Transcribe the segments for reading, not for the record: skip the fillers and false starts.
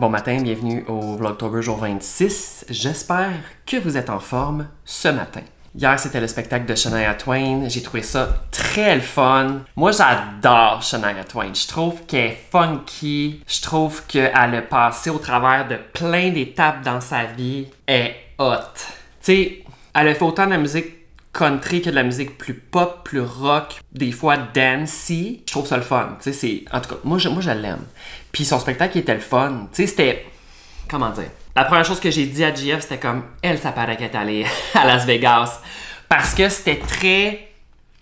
Bon matin, bienvenue au Vlogtober jour 26. J'espère que vous êtes en forme ce matin. Hier, c'était le spectacle de Shania Twain. J'ai trouvé ça très le fun. Moi, j'adore Shania Twain. Je trouve qu'elle est funky. Je trouve qu'elle a passé au travers de plein d'étapes dans sa vie. Elle est hot. Tu sais, elle a fait autant de la musique country que de la musique plus pop, plus rock, des fois dancey. Je trouve ça le fun. Tu sais, c'est... En tout cas, moi je l'aime. Puis son spectacle était le fun. Tu sais, c'était... Comment dire? La première chose que j'ai dit à GF, c'était comme... Elle, ça paraît qu'elle est allée à Las Vegas. Parce que c'était très...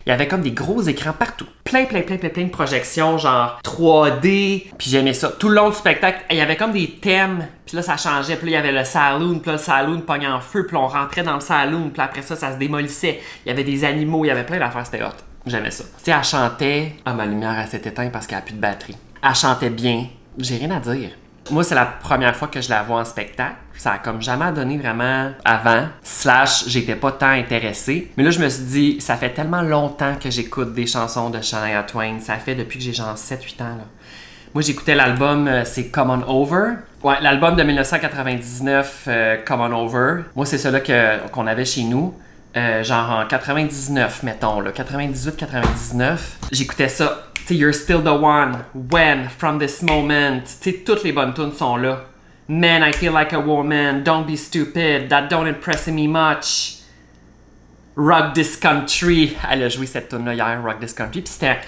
Il y avait comme des gros écrans partout. Plein de projections, genre 3D. Puis j'aimais ça. Tout le long du spectacle, il y avait comme des thèmes. Puis là, ça changeait. Puis là, il y avait le saloon. Puis là, le saloon pognait en feu. Puis on rentrait dans le saloon. Puis après ça, ça se démolissait. Il y avait des animaux. Il y avait plein d'affaires. C'était hot. J'aimais ça. Tu sais, elle chantait... Ah, ma lumière, elle s'est éteinte parce qu'elle n'a plus de batterie. Elle chantait bien. J'ai rien à dire. Moi, c'est la première fois que je la vois en spectacle. Ça a comme jamais donné vraiment avant. / j'étais pas tant intéressée. Mais là, je me suis dit, ça fait tellement longtemps que j'écoute des chansons de Shania Twain. Ça fait depuis que j'ai genre 7-8 ans. Là. Moi, j'écoutais l'album, c'est Come On Over. Ouais, l'album de 1999, Come On Over. Moi, c'est celui qu'on avait chez nous. Genre en 99, mettons, là. 98-99. J'écoutais ça. Tu sais, You're Still the One, When, From This Moment. Tu sais, toutes les bonnes tunes sont là. Man, I Feel Like a Woman, Don't Be Stupid, That Don't Impress Me Much. Rock This Country. Elle a joué cette tune-là hier, Rock This Country. Puis c'était...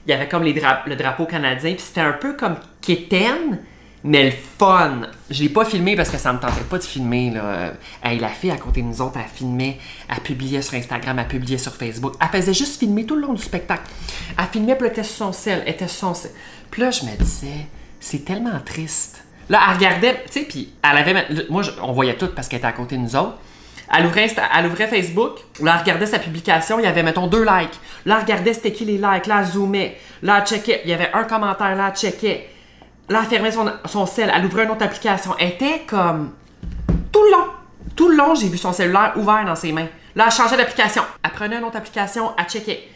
Il y avait comme le drapeau canadien. Puis c'était un peu comme Kitten, mais le fun. Je l'ai pas filmé parce que ça me tentait pas de filmer, là. Hey, la fille à côté de nous autres, elle filmait, elle publiait sur Instagram, elle publiait sur Facebook. Elle faisait juste filmer tout le long du spectacle. Elle filmait, puis elle était sur son sel, elle était sur son sel. Puis là, je me disais, c'est tellement triste. Là, elle regardait, tu sais, puis elle avait... Moi, on voyait tout parce qu'elle était à côté de nous autres. Elle ouvrait Facebook, là, elle regardait sa publication, il y avait, mettons, 2 likes. Là, elle regardait c'était qui les likes, là, elle zoomait. Là, elle checkait, il y avait un commentaire, là, elle checkait. Là, elle fermait son cell, elle ouvrait une autre application. Elle était comme... Tout le long, j'ai vu son cellulaire ouvert dans ses mains. Là, elle changeait d'application. Elle prenait une autre application, elle checkait.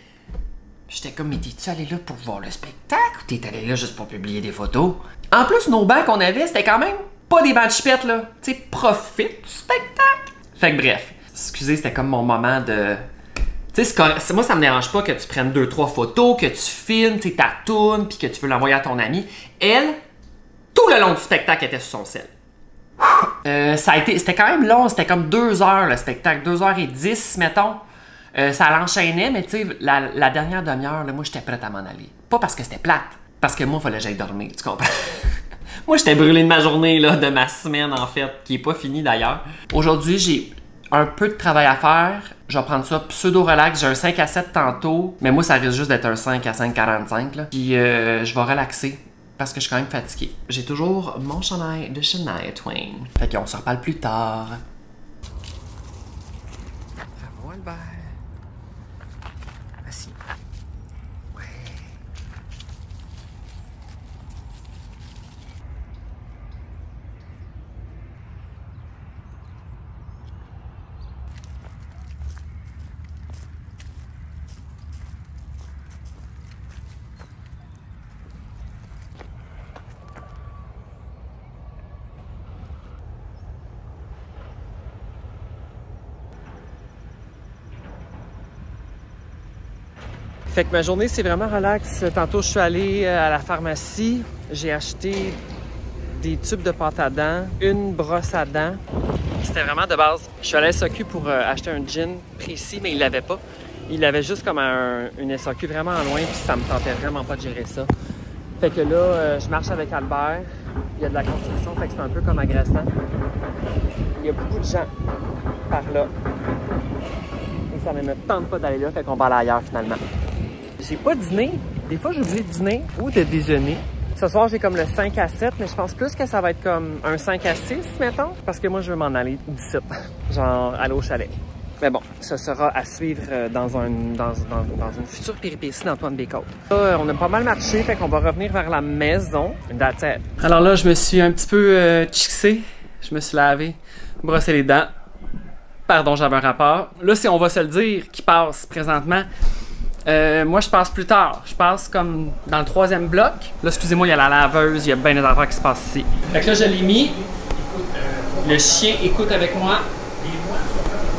J'étais comme, mais t'es-tu allé là pour voir le spectacle ou t'es allé là juste pour publier des photos? En plus, nos bancs qu'on avait, c'était quand même pas des bancs de chipettes, là. Tu sais, profite du spectacle. Fait que bref, excusez, c'était comme mon moment de... Tu sais, moi, ça me dérange pas que tu prennes 2-3 photos, que tu filmes, tu sais, ta toune, puis que tu veux l'envoyer à ton ami. Elle, tout le long du spectacle, était sur son sel. C'était quand même long, c'était comme 2 heures le spectacle, 2h10, mettons. Ça l'enchaînait, mais tu sais, la dernière demi-heure, moi, j'étais prête à m'en aller. Pas parce que c'était plate, parce que moi, il fallait que j'aille dormir, tu comprends? Moi, j'étais brûlé de ma journée, là, de ma semaine, en fait, qui est pas finie d'ailleurs. Aujourd'hui, j'ai un peu de travail à faire. Je vais prendre ça pseudo-relax. J'ai un 5 à 7 tantôt, mais moi, ça risque juste d'être un 5 à 5,45, là. Puis, je vais relaxer. Parce que je suis quand même fatiguée. J'ai toujours mon chandail de Shania Twain. Fait qu'on se reparle plus tard. Bravo, Albert. Assis. Ouais. Fait que ma journée, c'est vraiment relax. Tantôt, je suis allée à la pharmacie. J'ai acheté des tubes de pâte à dents, une brosse à dents. C'était vraiment de base. Je suis allé à SAQ pour acheter un gin précis, mais il l'avait pas. Il avait juste comme une SAQ vraiment loin, puis ça me tentait vraiment pas de gérer ça. Fait que là, je marche avec Albert. Il y a de la construction, fait que c'est un peu comme agressant. Il y a beaucoup de gens par là. Et ça ne me tente pas d'aller là, fait qu'on va aller ailleurs finalement. J'ai pas dîné. Des fois, j'oublie de dîner ou de déjeuner. Ce soir, j'ai comme le 5 à 7, mais je pense plus que ça va être comme un 5 à 6, mettons. Parce que moi, je veux m'en aller d'ici. Genre, aller au chalet. Mais bon, ce sera à suivre dans une future péripétie d'Antoine Bécotte. Là, on a pas mal marché, fait qu'on va revenir vers la maison. That's it. Alors là, je me suis un petit peu chixé. Je me suis lavé, brossé les dents. Pardon, j'avais un rapport. Là, si on va se le dire, qui passe présentement, Moi, je passe plus tard. Je passe comme dans le 3e bloc. Là, excusez-moi, il y a la laveuse, il y a bien des affaires qui se passent ici. Fait que là, je l'ai mis. Le chien écoute avec moi.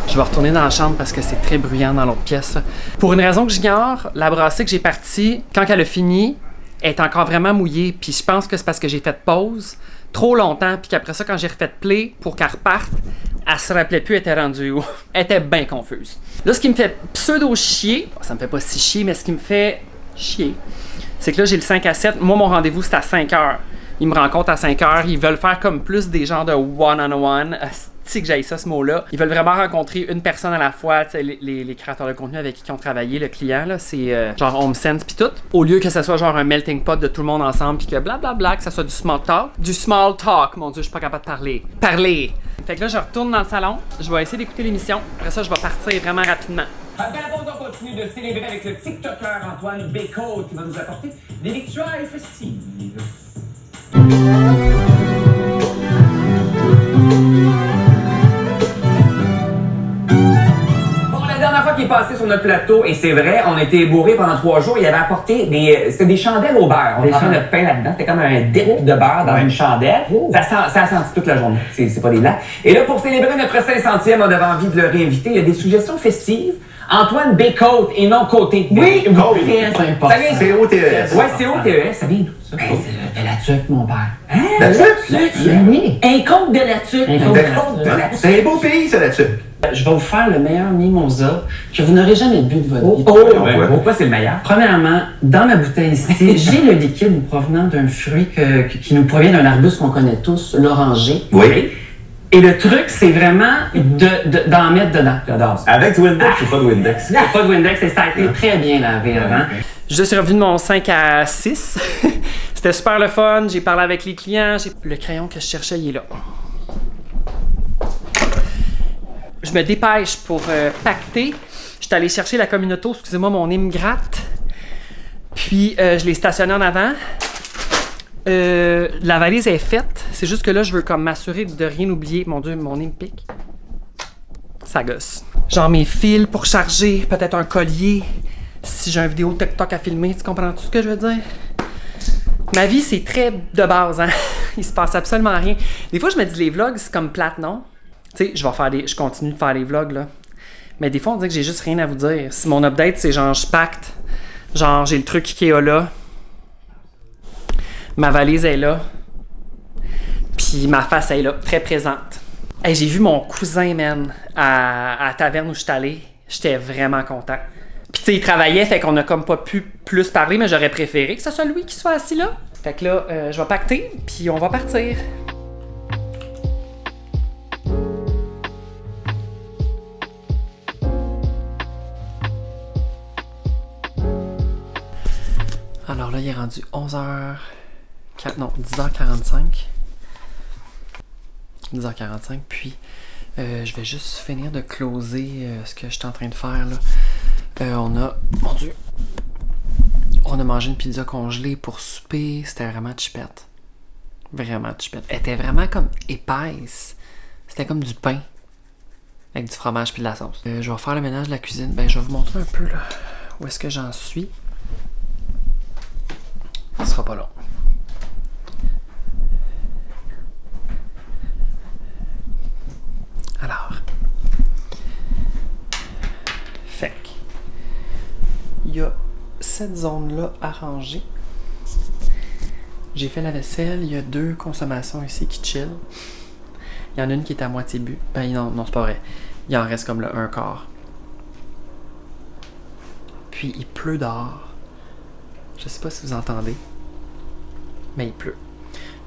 Je vais retourner dans la chambre parce que c'est très bruyant dans l'autre pièce. Pour une raison que j'ignore, la brassée que j'ai partie, quand elle a fini, elle est encore vraiment mouillée. Puis je pense que c'est parce que j'ai fait pause trop longtemps. Puis qu'après ça, quand j'ai refait play pour qu'elle reparte, elle se rappelait plus, elle était rendue où. Elle était bien confuse. Là, ce qui me fait pseudo-chier, ça me fait pas si chier, mais ce qui me fait chier, c'est que là, j'ai le 5 à 7. Moi, mon rendez-vous, c'est à 5 heures. Ils me rencontrent à 5 heures. Ils veulent faire comme plus des genres de one-on-one. Que j'aille ça, ce mot-là. Ils veulent vraiment rencontrer une personne à la fois. Les créateurs de contenu avec qui ils ont travaillé, le client, là, c'est genre HomeSense pis tout. Au lieu que ça soit genre un melting pot de tout le monde ensemble pis que blablabla, que ça soit du small talk. Du small talk, mon Dieu, je suis pas capable de parler. Parler! Fait que là, je retourne dans le salon. Je vais essayer d'écouter l'émission. Après ça, je vais partir vraiment rapidement. D'abord, on continue de célébrer avec le TikToker Antoine Bécaud qui va nous apporter des victoires festives. La dernière fois qu'il est passé sur notre plateau, et c'est vrai, on a été bourrés pendant 3 jours, il avait apporté c'était des chandelles au beurre. On trempait notre pain là-dedans, c'était comme un dip de beurre dans une chandelle. Ça a senti toute la journée, c'est pas des blagues. Et là, pour célébrer notre 500e, on avait envie de le réinviter. Il y a des suggestions festives. Antoine Bécaud et non Côté. Oui, très sympa. C'est O-T-E-S. Ouais, c'est O-T-E-S, ça vient d'où ça? C'est de la tuque, mon père. Hein? La tuque? Oui. Un conte de la tuque. C'est un beau pays, ça, la tuque. Je vais vous faire le meilleur mimosa que vous n'aurez jamais bu de votre vie. Pourquoi c'est le meilleur? Premièrement, dans ma bouteille ici, j'ai le liquide provenant d'un fruit qui nous provient d'un arbuste qu'on connaît tous, l'oranger. Oui. Et le truc, c'est vraiment d'en mettre dedans. J'adore ça. Avec du Windex ou pas de Windex? Pas de Windex, et ça a été très bien lavé avant. Je suis revenu de mon 5 à 6. C'était super le fun. J'ai parlé avec les clients. Le crayon que je cherchais, il est là. Je me dépêche pour pacter. Je suis allé chercher la communauté, excusez-moi, mon nez me gratte. Puis je l'ai stationné en avant. La valise est faite. C'est juste que là, je veux comme m'assurer de rien oublier. Mon Dieu, mon nez me pique. Ça gosse. Genre mes fils pour charger, peut-être un collier. Si j'ai une vidéo TikTok à filmer, tu comprends tout ce que je veux dire? Ma vie, c'est très de base, hein? Il se passe absolument rien. Des fois, je me dis, les vlogs, c'est comme plate, non? Tu sais, je continue de faire des vlogs, là. Mais des fois, on dit que j'ai juste rien à vous dire. Si mon update, c'est genre, je pacte. Genre, j'ai le truc Ikea là. Ma valise est là. Puis ma face est là, très présente. Hey, j'ai vu mon cousin, man, à la taverne où je suis allé. J'étais vraiment content. Puis tu sais, il travaillait, fait qu'on a comme pas pu plus parler, mais j'aurais préféré que ce soit lui qui soit assis là. Fait que là, je vais pacter, puis on va partir. Alors là, il est rendu 11h... Non, 10h45. 10h45, puis je vais juste finir de closer ce que je suis en train de faire là. On a... Mon Dieu! On a mangé une pizza congelée pour souper. C'était vraiment chipette. Vraiment chipette. Elle était vraiment comme épaisse. C'était comme du pain. Avec du fromage puis de la sauce. Je vais faire le ménage de la cuisine. Ben, je vais vous montrer un peu là où est-ce que j'en suis. Ce sera pas long. Alors. Fait que. Il y a cette zone-là à ranger. J'ai fait la vaisselle. Il y a 2 consommations ici qui chill. Il y en a une qui est à moitié bu. Ben non, c'est pas vrai. Il en reste comme le 1/4. Puis il pleut dehors. Je sais pas si vous entendez. Mais il pleut.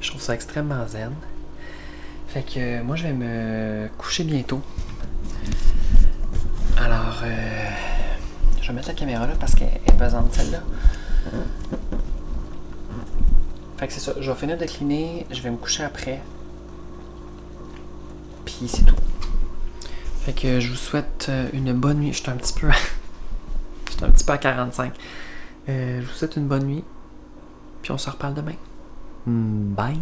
Je trouve ça extrêmement zen. Fait que moi je vais me coucher bientôt. Alors je vais mettre la caméra là parce qu'elle est pesante celle-là. Fait que c'est ça. Je vais finir de cleaner. Je vais me coucher après. Puis c'est tout. Fait que je vous souhaite une bonne nuit. J'étais un petit peu à 45. Je vous souhaite une bonne nuit. Puis on se reparle demain. Bye!